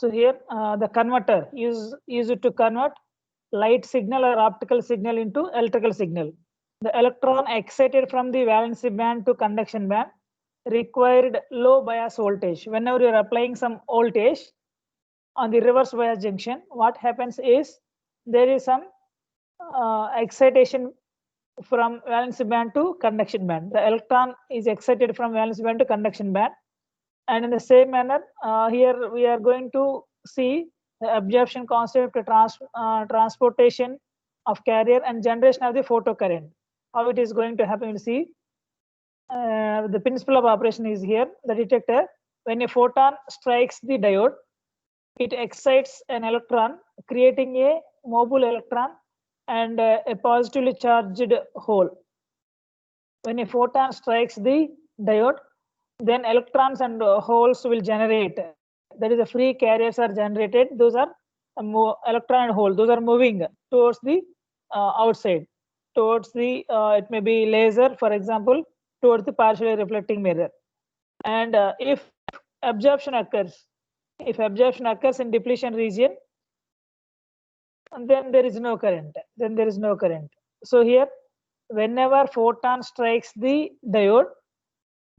So here the converter is used to convert light signal or optical signal into electrical signal. The electron excited from the valency band to conduction band required low bias voltage. Whenever you are applying some voltage on the reverse bias junction, what happens is there is some excitation from valency band to conduction band. The electron is excited from valency band to conduction band. And in the same manner, here we are going to see the absorption concept, transportation of carrier and generation of the photocurrent. How it is going to happen, we'll see. The principle of operation is here. The detector, when a photon strikes the diode, it excites an electron, creating a mobile electron and a positively charged hole. When a photon strikes the diode, then electrons and holes will generate. That is, the free carriers are generated. Those are electron and hole. Those are moving towards the outside, towards the it may be laser, for example, towards the partially reflecting mirror. And if absorption occurs in depletion region, then there is no current. So here, whenever photon strikes the diode,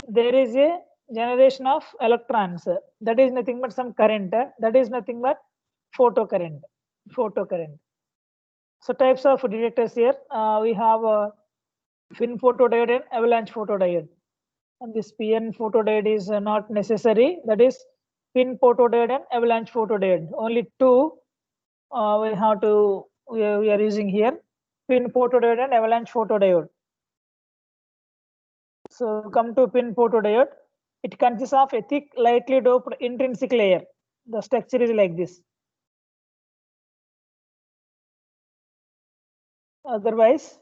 there is a generation of electrons. That is nothing but some current. That is nothing but photocurrent. So types of detectors here, we have fin photodiode and avalanche photodiode. And this PN photodiode is not necessary. That is fin photodiode and avalanche photodiode. Only two we are using here: pin photodiode and avalanche photodiode. So come to pin photodiode. It consists of a thick, lightly doped intrinsic layer. The structure is like this. Otherwise,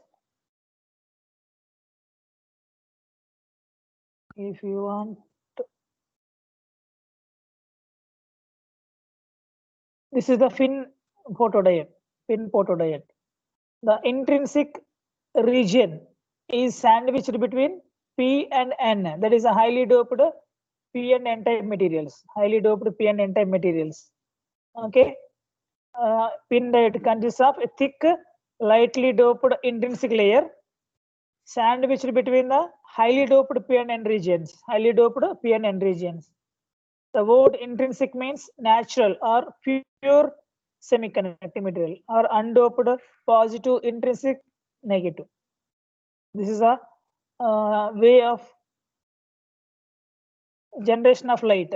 if you want, this is the pin photodiode. The intrinsic region is sandwiched between P and N. That is a highly doped P and N type materials. Okay. Pin diode consists of a thick, lightly doped intrinsic layer sandwiched between the highly doped P and N regions. The word intrinsic means natural or pure semiconducting material, or undoped positive, intrinsic negative. This is a way of generation of light.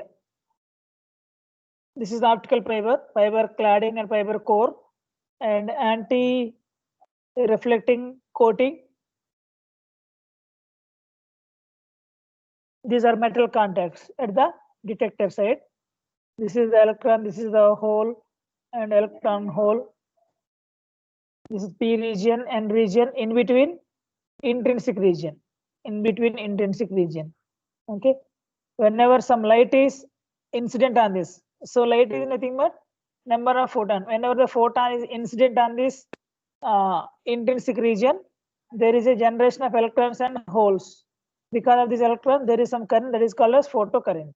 This is the optical fiber cladding and fiber core, and anti-reflecting coating. These are metal contacts at the detector side. This is the electron, this is the hole and electron hole. This is P region, N region, in between intrinsic region. Okay. Whenever some light is incident on this, so light is nothing but number of photon. Whenever the photon is incident on this intrinsic region, there is a generation of electrons and holes. Because of this electron, there is some current that is called as photocurrent.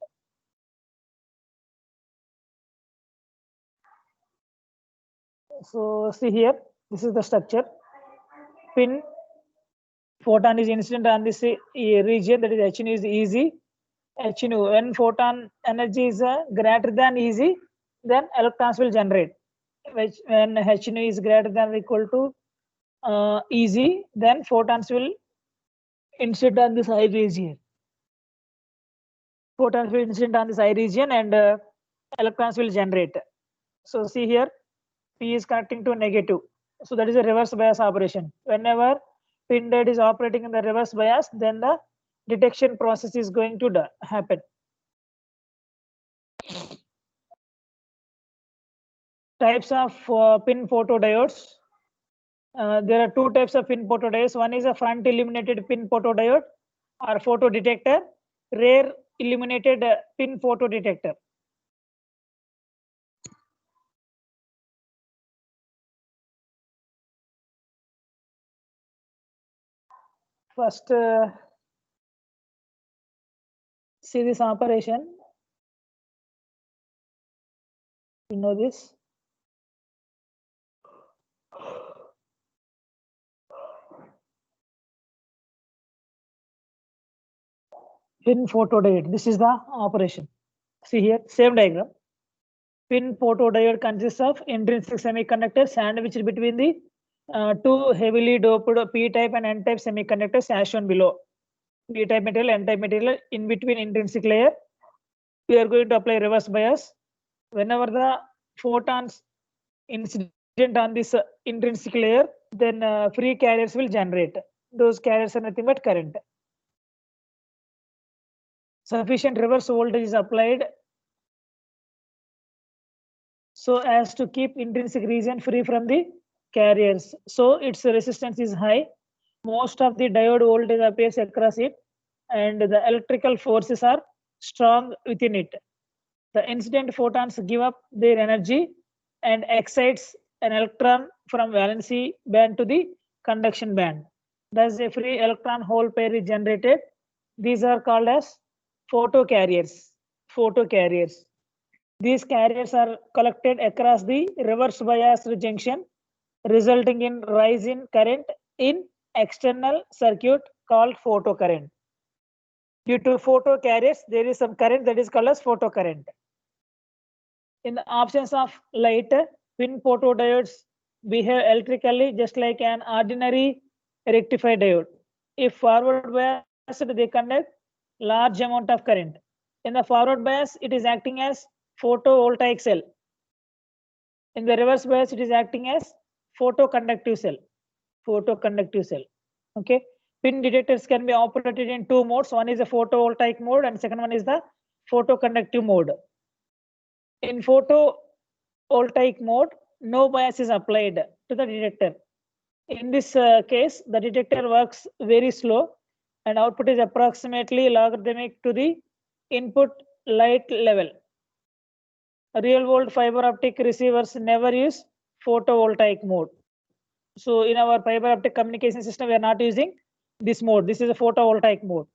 So see here, this is the structure. Pin photon is incident on this region, that is H nu is easy. H nu, when photon energy is greater than easy, then electrons will generate. Which when H nu is greater than or equal to easy, then photons will incident on this I region. Photons will incident on this I region and electrons will generate. So see here, P is connecting to negative. So that is a reverse bias operation. Whenever pin diode is operating in the reverse bias, then the detection process is going to happen. Types of pin photodiodes. There are two types of pin photodiodes. One is a front illuminated pin photodiode or photodetector, rear illuminated pin photodetector. First, see this operation. You know this. Pin photodiode. This is the operation. See here, same diagram. Pin photodiode consists of intrinsic semiconductors sandwiched between the two heavily doped p-type and n-type semiconductors as shown below. P-type material, n-type material in between intrinsic layer. We are going to apply reverse bias. Whenever the photons incident on this intrinsic layer, then free carriers will generate. Those carriers are nothing but current. Sufficient reverse voltage is applied so as to keep intrinsic region free from the carriers. So its resistance is high. Most of the diode voltage appears across it, and the electrical forces are strong within it. The incident photons give up their energy and excites an electron from valency band to the conduction band. Thus, a free electron-hole pair is generated. These are called as photocarriers. Photocarriers. These carriers are collected across the reverse biased junction, resulting in rise in current in external circuit called photocurrent. Due to photocarriers, there is some current that is called as photocurrent. In the absence of light, pin photodiodes behave electrically just like an ordinary rectifier diode. If forward biased, they conduct large amount of current. In the forward bias, it is acting as photovoltaic cell. In the reverse bias, it is acting as photoconductive cell. Photoconductive cell. Okay. Pin detectors can be operated in two modes. One is the photovoltaic mode, and second one is the photoconductive mode. In photovoltaic mode, no bias is applied to the detector. In this case, the detector works very slow and output is approximately logarithmic to the input light level. Real world fiber optic receivers never use photovoltaic mode. So in our fiber optic communication system, we are not using this mode. This is a photovoltaic mode.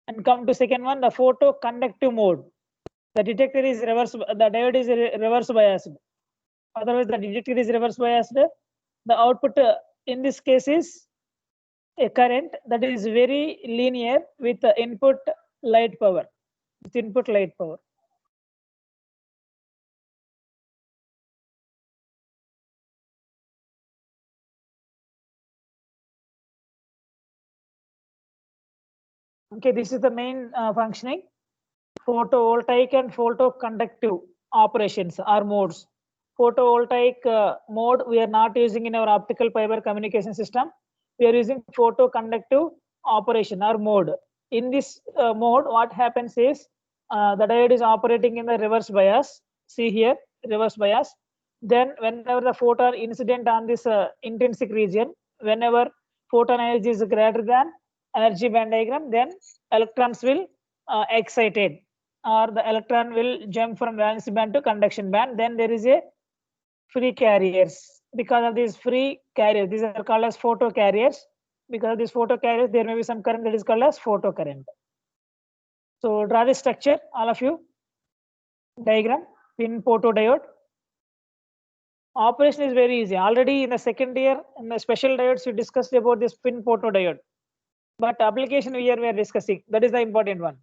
And come to second one, the photoconductive mode. The detector is reverse, the diode is reverse biased. Otherwise, the detector is reverse biased. The output in this case is a current that is very linear with the input light power. With input light power. Okay, this is the main functioning. Photovoltaic and photoconductive operations are modes. Photovoltaic mode we are not using in our optical fiber communication system. We are using photoconductive operation or mode. In this mode, what happens is the diode is operating in the reverse bias. See here, reverse bias. Then whenever the photon incident on this intrinsic region, whenever photon energy is greater than energy band diagram, then electrons will excited, or the electron will jump from valence band to conduction band. Then there is a free carriers. Because of these free carriers, these are called as photocarriers. Because of these photocarriers, there may be some current that is called as photocurrent. So draw the structure, all of you. Diagram, pin photodiode. Operation is very easy. Already in the second year, in the special diodes, we discussed about this pin photodiode. But application here we are discussing, that is the important one.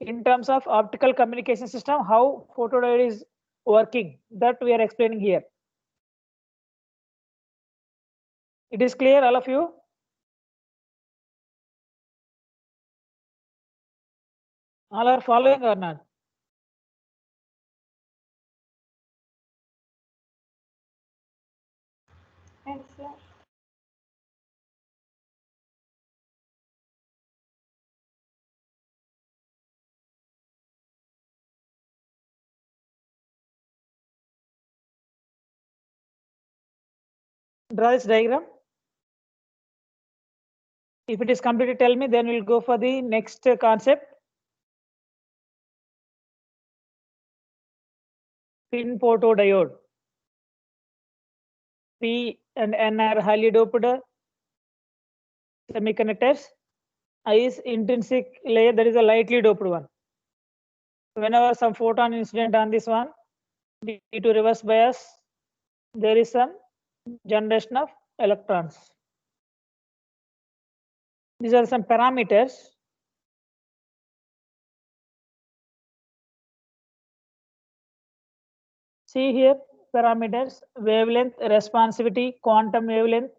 In terms of optical communication system, how photodiode is working, that we are explaining here. It is clear, all of you? All are following or not? Yes, sir. Draw this diagram. If it is completed, tell me, then we'll go for the next concept. Pin photodiode. P and N are highly doped semiconductors. I is intrinsic layer, that is a lightly doped one. Whenever some photon incident on this one, due to reverse bias, there is some generation of electrons. These are some parameters. See here, parameters: wavelength, responsivity, quantum wavelength,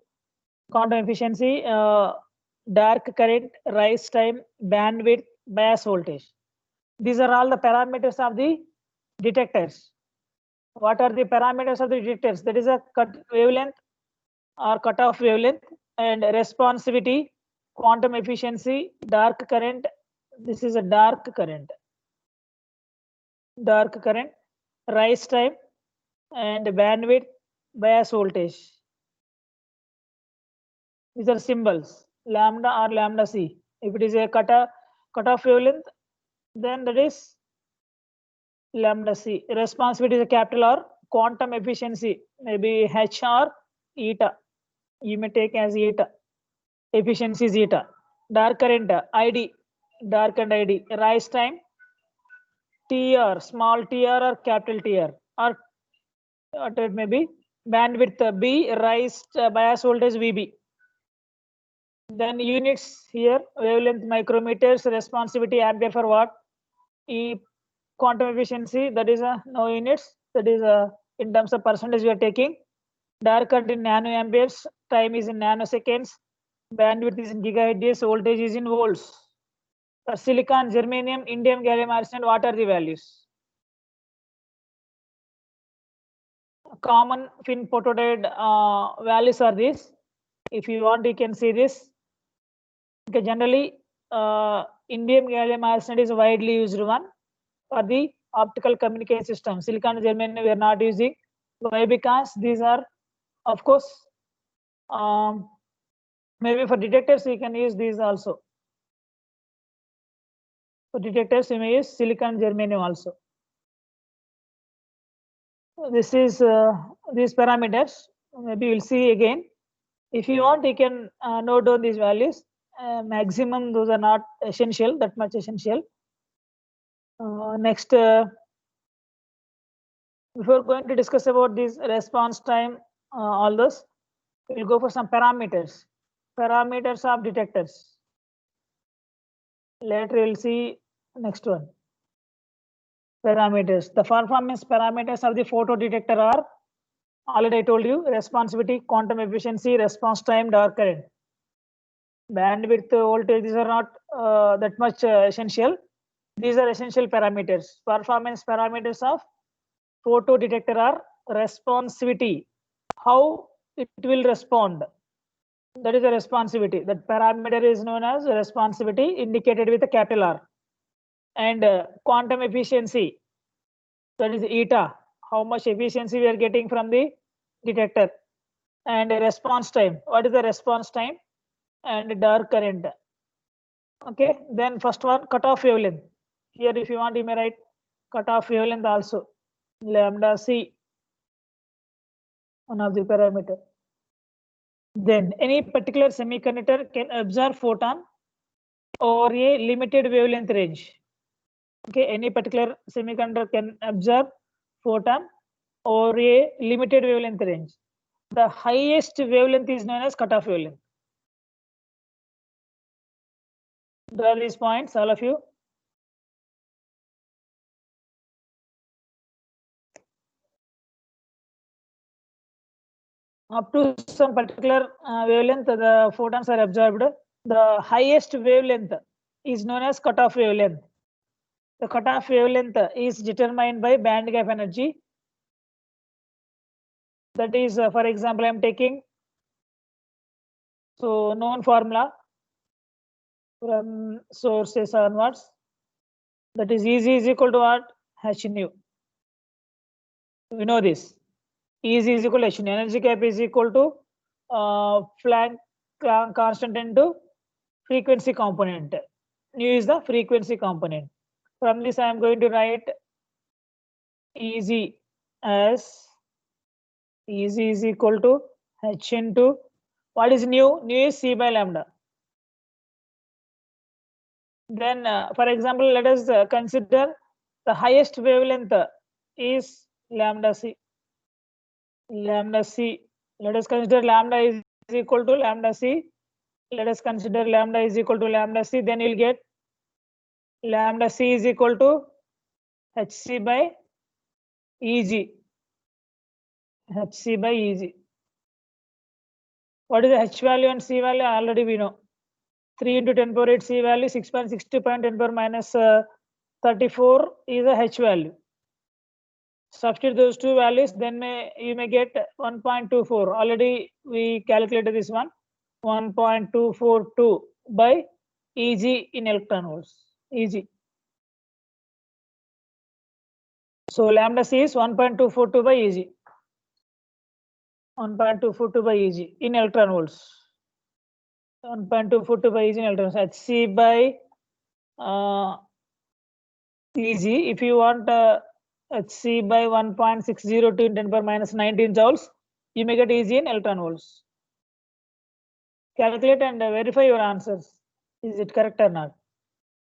quantum efficiency, dark current, rise time, bandwidth, bias voltage. These are all the parameters of the detectors. What are the parameters of the detectors? That is a cut wavelength or cutoff wavelength, and responsivity, quantum efficiency, dark current. This is a dark current, rise time, and bandwidth, bias voltage. These are symbols, lambda or lambda c. If it is a cutoff wavelength, then that is lambda c. Responsivity is a capital R. Quantum efficiency, maybe H or eta. You may take as eta. Efficiency is eta. Dark current, ID, dark and ID. Rise time, TR, small TR or capital TR, or what it may be. Bandwidth, B, rise bias voltage, VB. Then units here: wavelength micrometers, responsivity ampere for watt, E, quantum efficiency, that is no units, that is in terms of percentage we are taking. Dark current in nanoamperes, time is in nanoseconds, bandwidth is in gigahertz, voltage is in volts. For silicon, germanium, indium gallium arsenide, what are the values? Common fin photodiode values are these. If you want, you can see this. Okay, generally, indium gallium arsenide is a widely used one for the optical communication system. Silicon and germanium we are not using. Why? Because these are, of course, maybe for detectors you can use these also. For detectors you may use silicon and germanium also. This is these parameters. Maybe you'll see again. If you want, you can note down these values. Maximum, those are not essential, that much essential. Next, before going to discuss about this response time, all those, we'll go for some parameters. Parameters of detectors. Later we'll see next one. Parameters. The performance parameters of the photo detector are, already I told you, responsivity, quantum efficiency, response time, dark current. Bandwidth, voltage, these are not that much essential. These are essential parameters. Performance parameters of photo detector are responsivity, how it will respond. That is a responsivity. That parameter is known as responsivity, indicated with a capital R. And quantum efficiency, that is eta, how much efficiency we are getting from the detector. And response time, what is the response time? And dark current. Okay, then first one, cutoff wavelength. Here if you want, you may write cutoff wavelength also, lambda c, one of the parameter. Then any particular semiconductor can absorb photon over a limited wavelength range. Okay, any particular semiconductor can absorb photon over a limited wavelength range. The highest wavelength is known as cutoff wavelength. Draw these points, all of you. Up to some particular wavelength, the photons are absorbed. The highest wavelength is known as cutoff wavelength. The cutoff wavelength is determined by band gap energy. That is, for example, I'm taking so known formula from sources onwards. That is EZ is equal to what? H nu. We know this. EZ is equal to H nu. Energy gap is equal to Planck constant into frequency component. Nu is the frequency component. From this, I am going to write EZ as EZ is equal to H into, what is nu? Nu is C by lambda. Then, for example, let us consider the highest wavelength is lambda c. Lambda c. Let us consider lambda is equal to lambda c. Let us consider lambda is equal to lambda c. Then you'll get lambda c is equal to hc by Eg. hc by Eg. What is the h value and c value? Already we know. 3 into 10 power 8 c value, 6.62.10 power minus 34 is a h value. Substitute those two values, then you may get 1.24. Already we calculated this one. 1.242 by Eg in electron volts. Eg. So lambda c is 1.242 by Eg. 1.242 by Eg in electron volts. 1.242 by Eg in electron volts. Hc by Eg. If you want Hc by 1.602 in 10 power minus 19 joules, you may get Eg in electron volts. Calculate and verify your answers. Is it correct or not?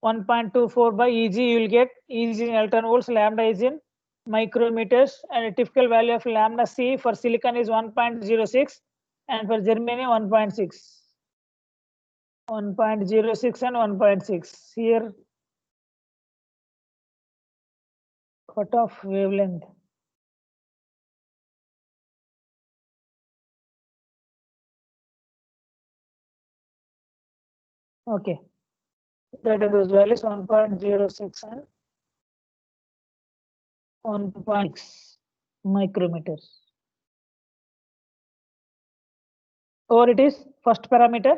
1.24 by Eg, you will get Eg in electron volts, lambda is in micrometers, and a typical value of lambda c for silicon is 1.06 and for germanium 1.6. 1.06 and 1.6. Here, cutoff wavelength. Okay. That are those values 1.06 and 1.6 micrometers. Or it is first parameter.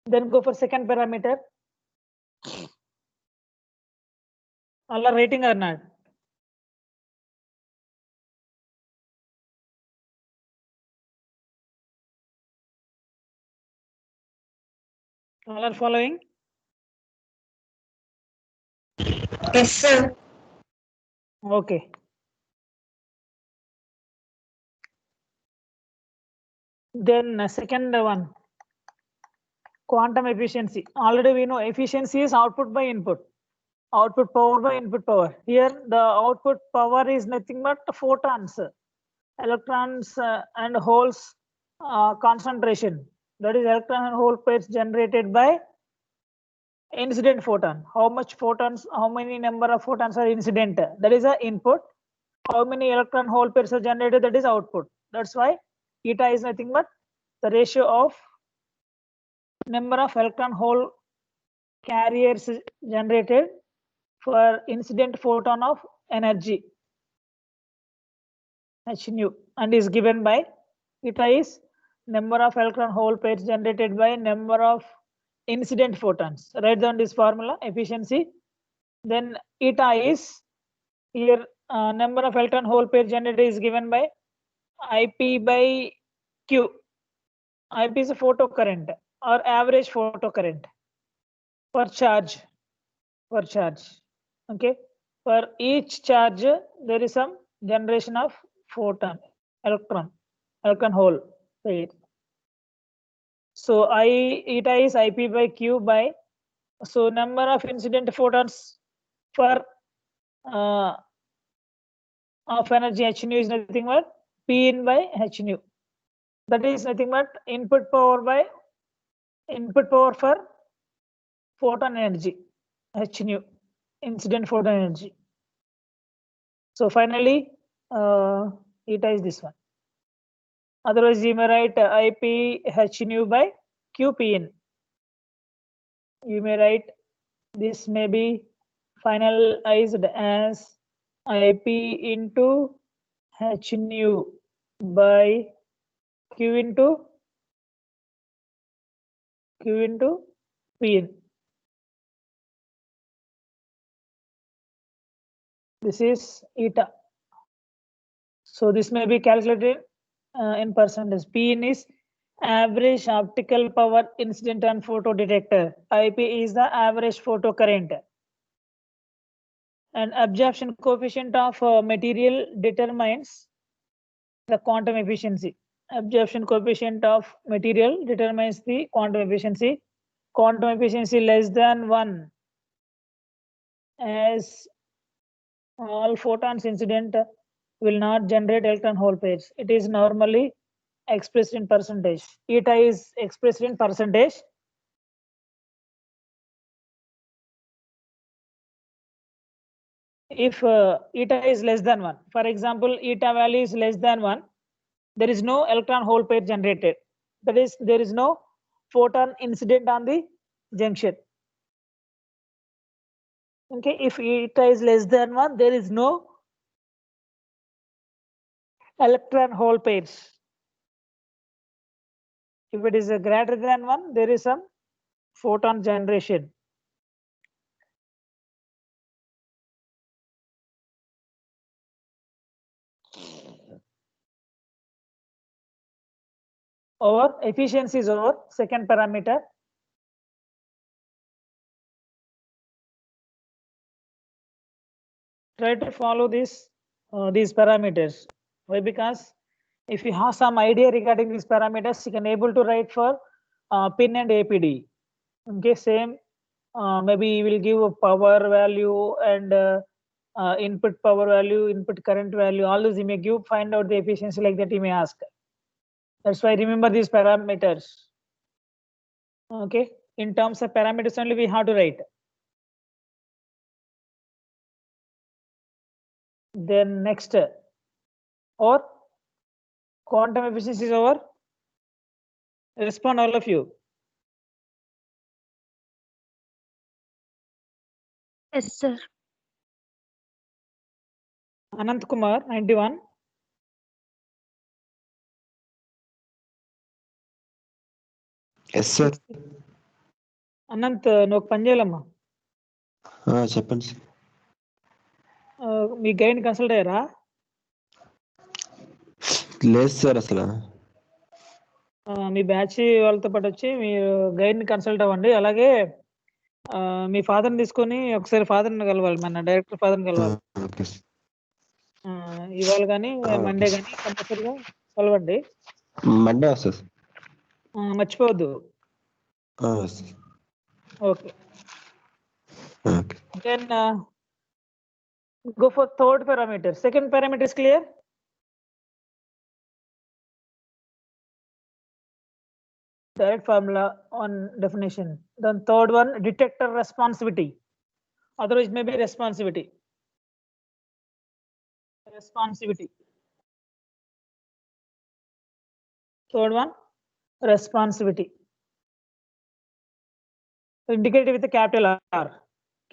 Then go for second parameter. All are rating or not? All are following? Yes, sir. Okay. Then second one, quantum efficiency. Already we know efficiency is output by input. Output power by input power. Here the output power is nothing but photons, electrons and holes concentration. That is electron and hole pairs generated by incident photon. How much photons, how many number of photons are incident? That is the input. How many electron hole pairs are generated? That is output. That's why eta is nothing but the ratio of number of electron hole carriers generated for incident photon of energy h nu, and is given by eta is number of electron hole pairs generated by number of incident photons. Write down this formula, efficiency. Then eta is here number of electron hole pair generated is given by Ip by Q. Ip is a photocurrent or average photocurrent per charge. Per charge. Okay. For each charge, there is some generation of photon, electron hole pair. So eta is Ip by Q by, so number of incident photons for of energy h nu is nothing but P in by h nu. That is nothing but input power by input power for photon energy h nu, incident photon energy. So finally eta is this one. Otherwise you may write Ip h nu by Q P in. You may write this may be finalized as Ip into h nu by Q into P in. This is eta. So this may be calculated in percentage. P in is average optical power incident on photo detector. Ip is the average photo current. And absorption coefficient of material determines the quantum efficiency. Absorption coefficient of material determines the quantum efficiency. Quantum efficiency less than 1 as all photons incident will not generate electron hole pairs. It is normally expressed in percentage. Eta is expressed in percentage. If eta is less than 1, for example, eta value is less than 1, there is no electron hole pair generated. That is, there is no photon incident on the junction. Okay, if eta is less than 1, there is no electron hole pairs. If it is greater than 1, there is some photon generation. Over efficiency is over, second parameter. Try to follow these parameters. Why? Because if you have some idea regarding these parameters, you can able to write for pin and APD. Okay, same. Maybe you will give a power value and input power value, input current value. All those you may give. Find out the efficiency like that. You may ask. That's why remember these parameters. Okay, in terms of parameters only we have to write. Then next, or quantum efficiency is over. Respond all of you. Yes, sir. Anant Kumar, 91. Yes sir Anant నువ్వు పని చేయాలమ్మా. చెప్పండి sir. మీ guide consult అయ్యారా? లేదు sir అసలు. మీ batch వాళ్ళతో పాటు వచ్చి మీరు గైడ్ని కన్సల్ట్ అవ్వండి. అలాగే మీ ఫాదర్ని తీసుకొని ఒకసారి ఫాదర్ని కలవాలి, మన డైరెక్టర్ ఫాదర్ని కలవాలి. ఓకే ఇవాళ కానీ మండే కానీ కంపల్సరీగా కలవండి. మండే వస్తుంది సార్. మర్చిపోవద్దు. Okay. Then go for third parameter. Second parameter is clear? Direct formula on definition. Then third one, detector responsivity. Otherwise maybe responsivity. Responsivity. Third one, responsivity. Indicated with a capital R.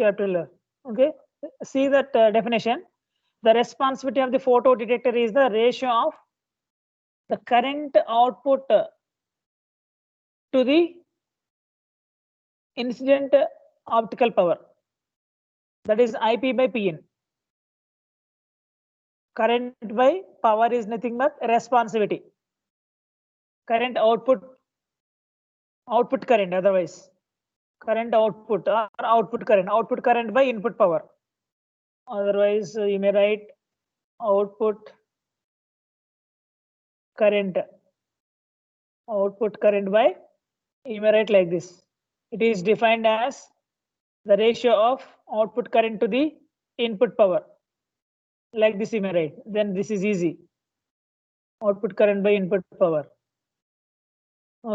Capital R. Okay. See that definition. The responsivity of the photo detector is the ratio of the current output to the incident optical power. That is IP by PN. Current by power is nothing but responsivity. Current output current, otherwise current output or output current by input power. Otherwise you may write output current by, you may write like this. It is defined as the ratio of output current to the input power. Like this you may write. Then this is easy. Output current by input power.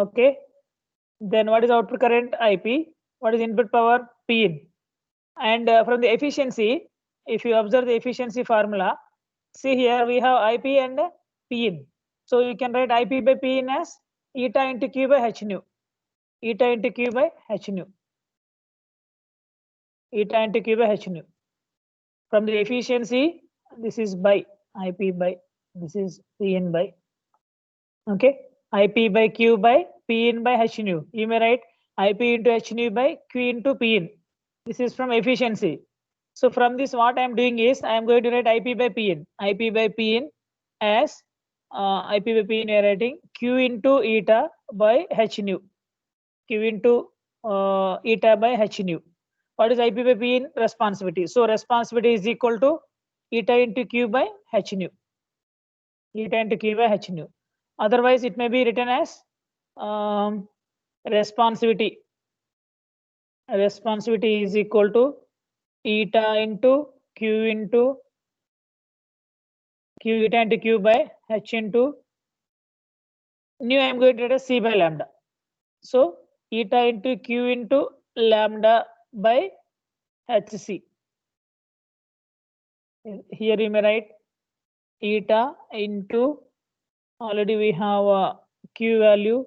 Okay. Then what is output current? IP. What is input power? PIN. And from the efficiency, if you observe the efficiency formula, see here we have IP and PIN. So you can write IP by PIN as eta into Q by H nu. Eta into Q by H nu. Eta into Q by H nu. From the efficiency, this is by IP by, this is PN by. Okay. IP by Q by PN by H nu. You may write IP into H nu by Q into PN. This is from efficiency. So from this, what I am doing is I am going to write IP by PN. IP by PN as IP by PN you are writing Q into eta by H nu. Q into eta by H nu. What is IP by PN? Responsivity. So responsivity is equal to eta into Q by H nu. Eta into Q by H nu. Otherwise it may be written as responsivity. Responsivity is equal to eta into Q into Q eta into Q by H into nu I am going to write as C by lambda. So eta into Q into lambda by HC. Here you may write eta into, already we have a Q value,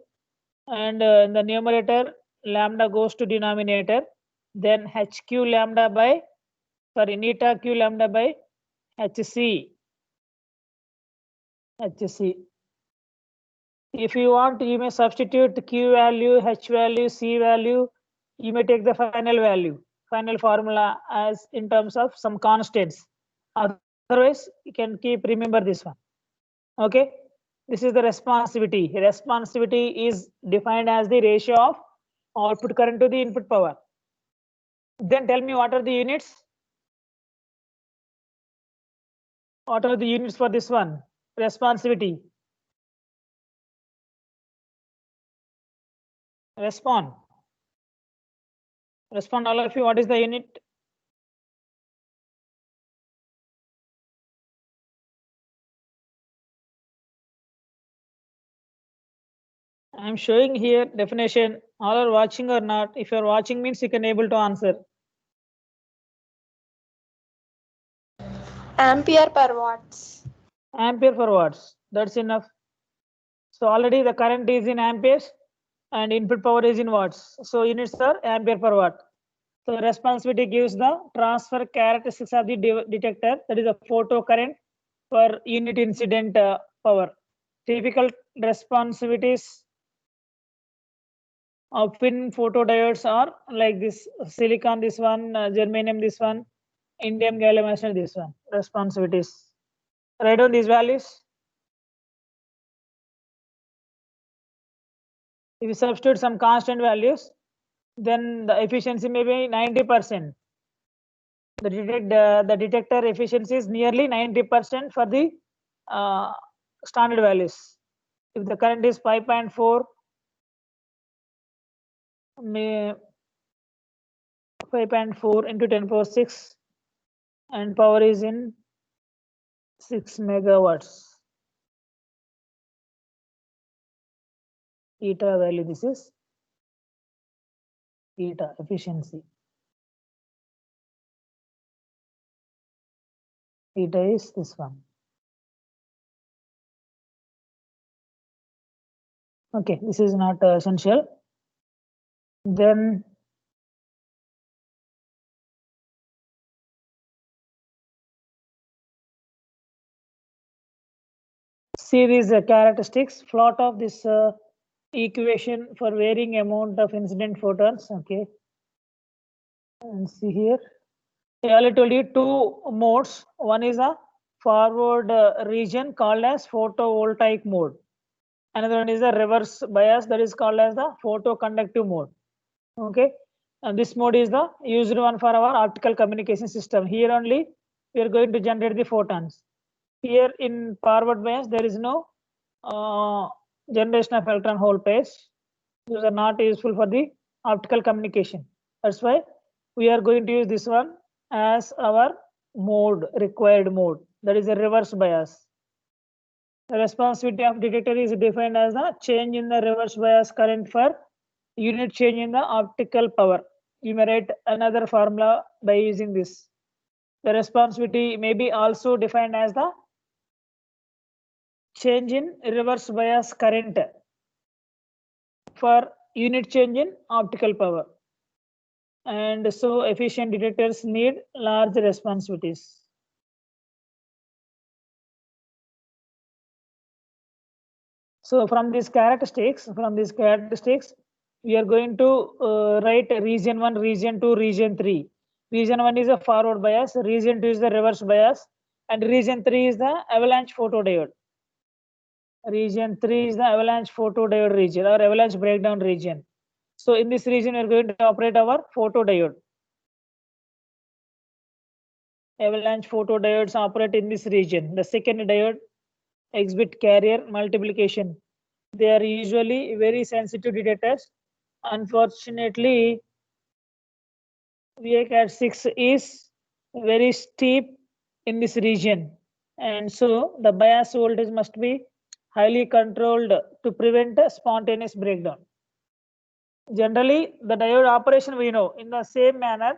and in the numerator lambda goes to denominator, then HQ lambda by, sorry, eta Q lambda by HC. If you want, you may substitute Q value, H value, C value. You may take the final value, final formula as in terms of some constants. Otherwise, you can keep remember this one. Okay, this is the responsivity. Responsivity is defined as the ratio of output current to the input power. Then tell me what are the units? What are the units for this one? Responsivity. Respond, all of you. What is the unit? I am showing here definition. All are watching or not? If you are watching means you can able to answer. Ampere per watts. Ampere per watts. That's enough. So already the current is in amperes and input power is in watts. So units are ampere per watt. So responsivity gives the transfer characteristics of the detector, that is a photo current per unit incident power. Typical responsivities of PIN photodiodes are like this: silicon this one, germanium this one, indium gallium arsenide this one. Responsivities. Write down these values. If you substitute some constant values, then the efficiency may be 90%. The detector efficiency is nearly 90% for the standard values. If the current is 5.4, 5.4 into 10 power 6, and power is in 6 megawatts. Eta value, this is eta efficiency. Eta is this one. Okay, this is not essential. Then see these characteristics. Plot of this equation for varying amount of incident photons. Okay, and see here. I already told you two modes. One is a forward region called as photovoltaic mode. Another one is the reverse bias, that is called as the photoconductive mode. Okay, and this mode is the used one for our optical communication system. Here only we are going to generate the photons. Here in forward bias there is no generation of electron hole pairs. Those are not useful for the optical communication. That's why we are going to use this one as our mode, required mode, that is a reverse bias. The responsivity of detector is defined as the change in the reverse bias current for unit change in the optical power. You may write another formula by using this. The responsivity may be also defined as the change in reverse bias current for unit change in optical power. And so efficient detectors need large responsivities. So from these characteristics, we are going to write region 1, region 2, region 3. Region 1 is a forward bias, region 2 is the reverse bias, and region 3 is the avalanche photodiode. Region 3 is the avalanche photodiode region or avalanche breakdown region. So in this region, we are going to operate our photodiode. Avalanche photodiodes operate in this region. The second diode exhibit carrier multiplication. They are usually very sensitive detectors. Unfortunately, VACAT6 is very steep in this region, and so the bias voltage must be highly controlled to prevent a spontaneous breakdown. Generally, the diode operation we know in the same manner.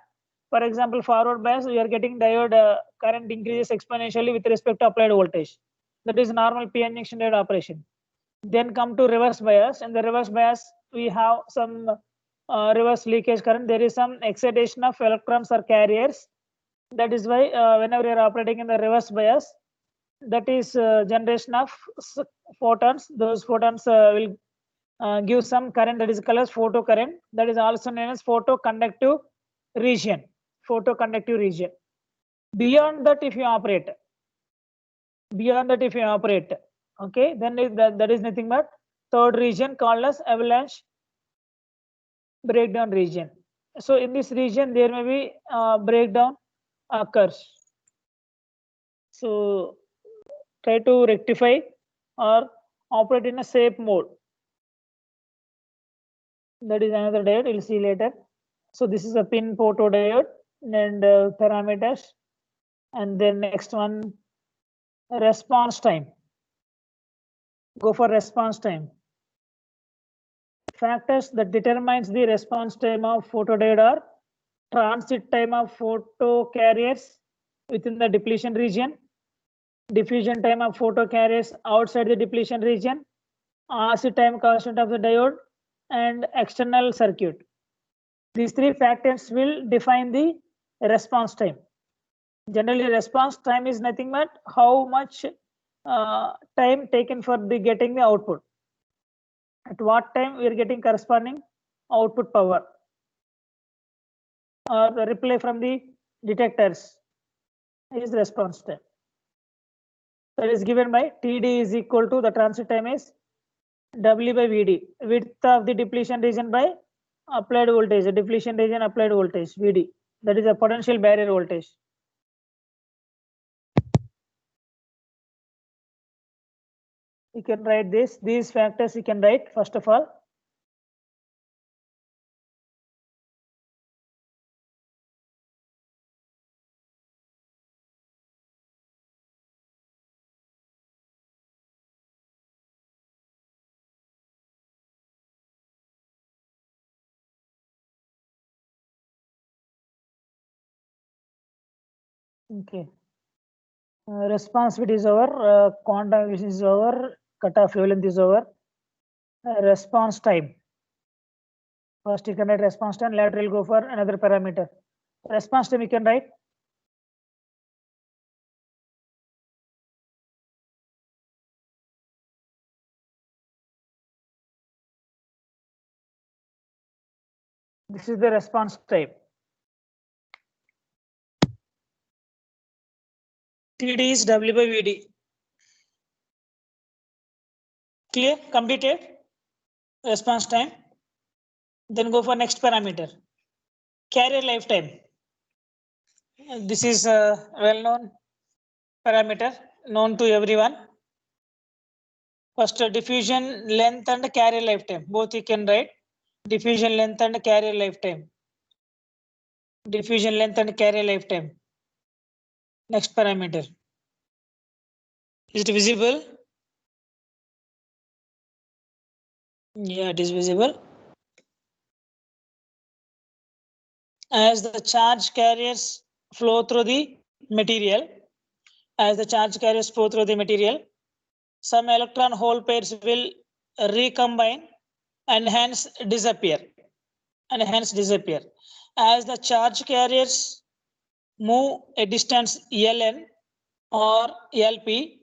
For example, forward bias, we are getting diode current increases exponentially with respect to applied voltage. That is normal PN junction diode operation. Then come to reverse bias. In the reverse bias, we have some reverse leakage current. There is some excitation of electrons or carriers. That is why whenever you are operating in the reverse bias, that is generation of photons. Those photons will give some current that is called as photocurrent. That is also known as photoconductive region. Photoconductive region. Beyond that, if you operate, okay, then that is nothing but third region called as avalanche breakdown region. So in this region, there may be breakdown occurs. So try to rectify or operate in a safe mode. That is another diode. We'll see later. So this is a pin photodiode and parameters, and then next one, response time. Go for response time. Factors that determines the response time of photodiode are transit time of photocarriers within the depletion region, diffusion time of photocarriers outside the depletion region, RC time constant of the diode, and external circuit. These three factors will define the response time. Generally, response time is nothing but how much time taken for getting the output. At what time we are getting corresponding output power or the reply from the detectors is response time. That is given by TD is equal to the transit time is W by VD, width of the depletion region by applied voltage, the depletion region applied voltage, VD. That is a potential barrier voltage. You can write these factors you can write first of all. Okay. Response is over, quantum is over, cutoff wavelength is over. Response time. First you can write response time, later we'll go for another parameter. Response time you can write. This is the response time. TD is W by VD. Clear? Completed? Response time. Then go for next parameter. Carrier lifetime. This is a well-known parameter known to everyone. First, diffusion length and carrier lifetime. Both you can write. Diffusion length and carrier lifetime. Diffusion length and carrier lifetime. Next parameter. Is it visible? Yeah, it is visible. As the charge carriers flow through the material, some electron hole pairs will recombine and hence disappear. As the charge carriers move a distance Ln or Lp,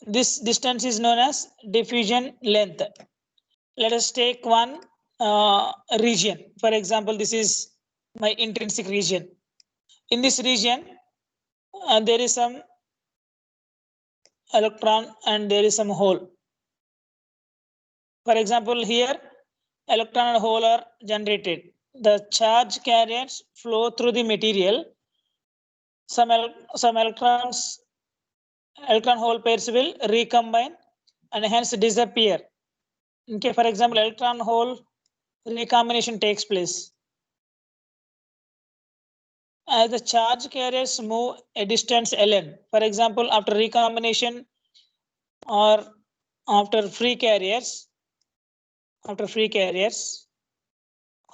this distance is known as diffusion length. Let us take one region. For example, this is my intrinsic region. In this region, there is some electron and there is some hole. For example, here electron and hole are generated. The charge carriers flow through the material. Some electron hole pairs will recombine and hence disappear. Okay, for example, electron hole recombination takes place. as the charge carriers move a distance ln, for example, after recombination or after free carriers,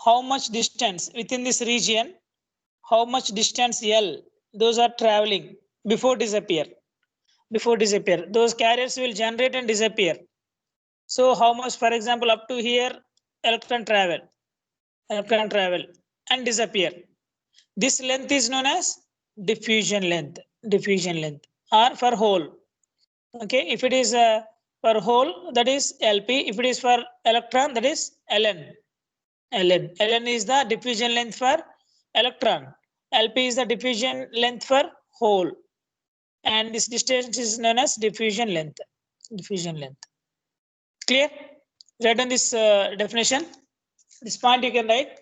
how much distance within this region, how much distance L those are traveling before disappear. Those carriers will generate and disappear. So how much, for example, up to here, electron travel and disappear. This length is known as diffusion length, or for hole. Okay, if it is for hole, that is LP. If it is for electron, that is ln. ln is the diffusion length for electron. LP is the diffusion length for hole, and this distance is known as diffusion length. Clear? Write down this definition. This point you can write.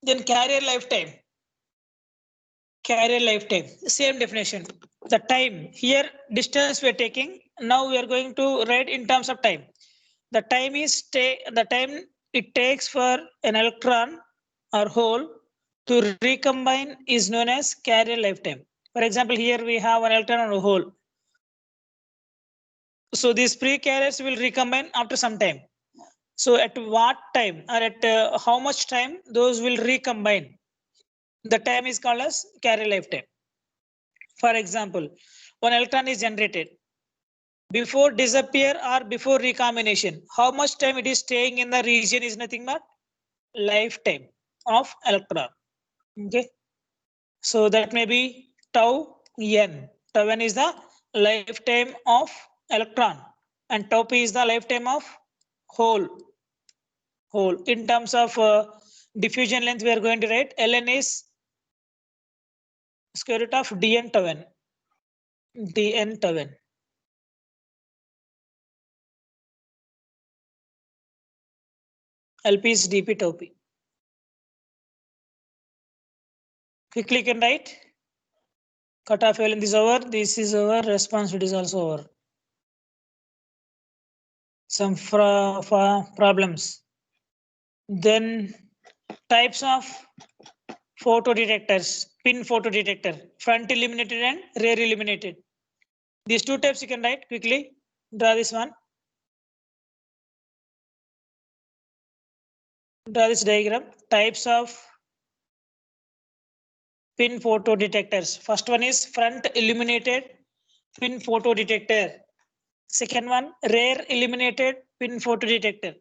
Then carrier lifetime, same definition. The time, here distance we are taking, now we are going to write in terms of time. The time it takes for an electron or hole to recombine is known as carrier lifetime. For example, here we have an electron or a hole. So these pre-carriers will recombine after some time. So at what time, or at how much time those will recombine? The time is called as carrier lifetime. For example, one electron is generated. Before disappear or before recombination, how much time it is staying in the region is nothing but lifetime of electron. Okay. So that may be tau n. Tau n is the lifetime of electron, and tau p is the lifetime of hole. In terms of diffusion length, we are going to write ln is square root of dn tau n. LP is dp tau p. Quickly you can write. Cutoff length is over. This is over. Response rate is also over. Some problems. Then types of photodetectors. Pin photodetector. Front illuminated and rear illuminated. These two types you can write quickly. Draw this one. Draw this diagram. Types of pin photodetectors. First one is front illuminated pin photodetector. Second one, rear illuminated pin photodetector.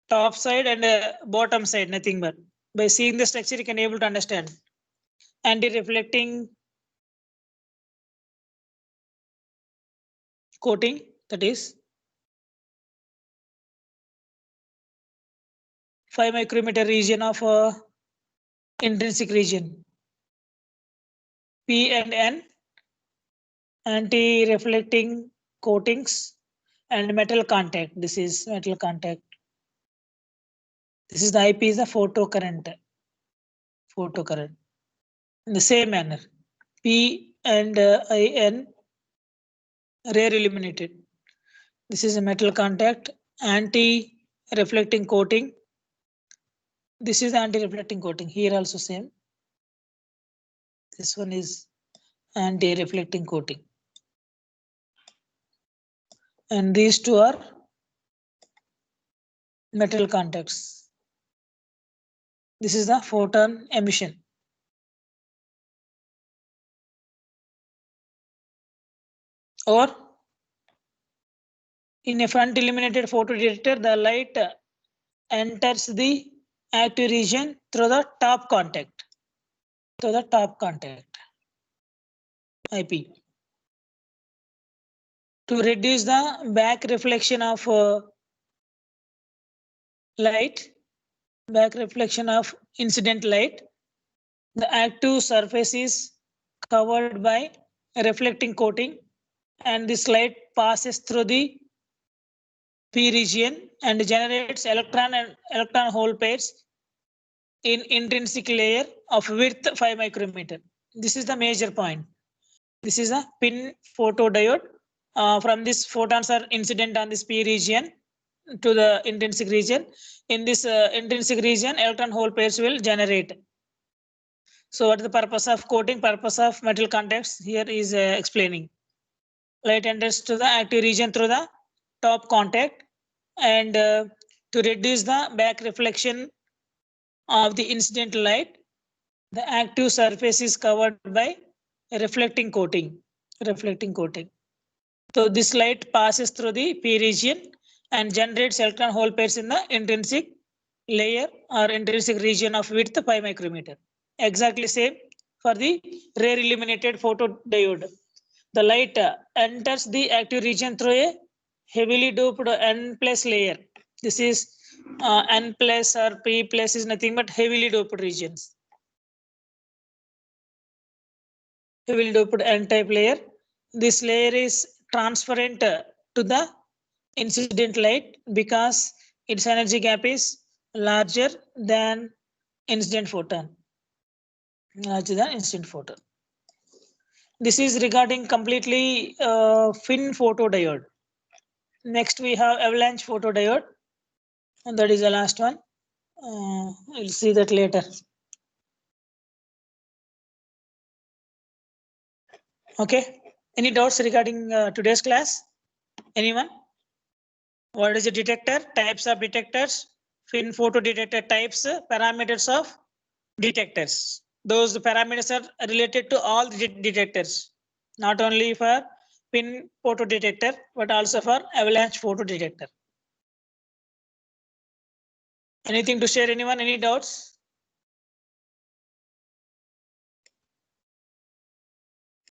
Top side and bottom side, nothing but. By seeing the structure, you can able to understand. Anti-reflecting coating, that is 5 micrometer region of intrinsic region. P and N, anti-reflecting coatings and metal contact. This is metal contact. This is the IP is the photocurrent. In the same manner, P and IN, rear illuminated. This is a metal contact, anti-reflecting coating. This is anti-reflecting coating. Here also same. This one is anti-reflecting coating. And these two are metal contacts. This is the photon emission. Or in a front illuminated photodetector, the light enters the active region through the top contact. IP. To reduce the back reflection of incident light, the active surface is covered by a reflecting coating, and this light passes through the P region and generates electron and electron hole pairs in intrinsic layer of width 5 micrometer. This is the major point. This is a pin photodiode. From this, photons are incident on this P region. to the intrinsic region. In this intrinsic region, electron hole pairs will generate. So what is the purpose of coating? Purpose of metal contacts here is explaining. Light enters to the active region through the top contact, and to reduce the back reflection of the incident light, the active surface is covered by a reflecting coating. So this light passes through the P region and generates electron hole pairs in the intrinsic layer or intrinsic region of width 5 micrometer. Exactly same for the rare illuminated photodiode. The light enters the active region through a heavily doped N plus layer. This is N plus or P plus is nothing but heavily doped regions. Heavily doped N type layer. This layer is transparent to the incident light because its energy gap is larger than incident photon. This is regarding completely fin photodiode. Next we have avalanche photodiode, and that is the last one. We'll see that later. Okay. Any doubts regarding today's class? Anyone? What is a detector? Types of detectors, fin photodetector types, parameters of detectors. Those parameters are related to all the detectors, not only for fin photodetector, but also for avalanche photodetector. Anything to share, anyone? Any doubts?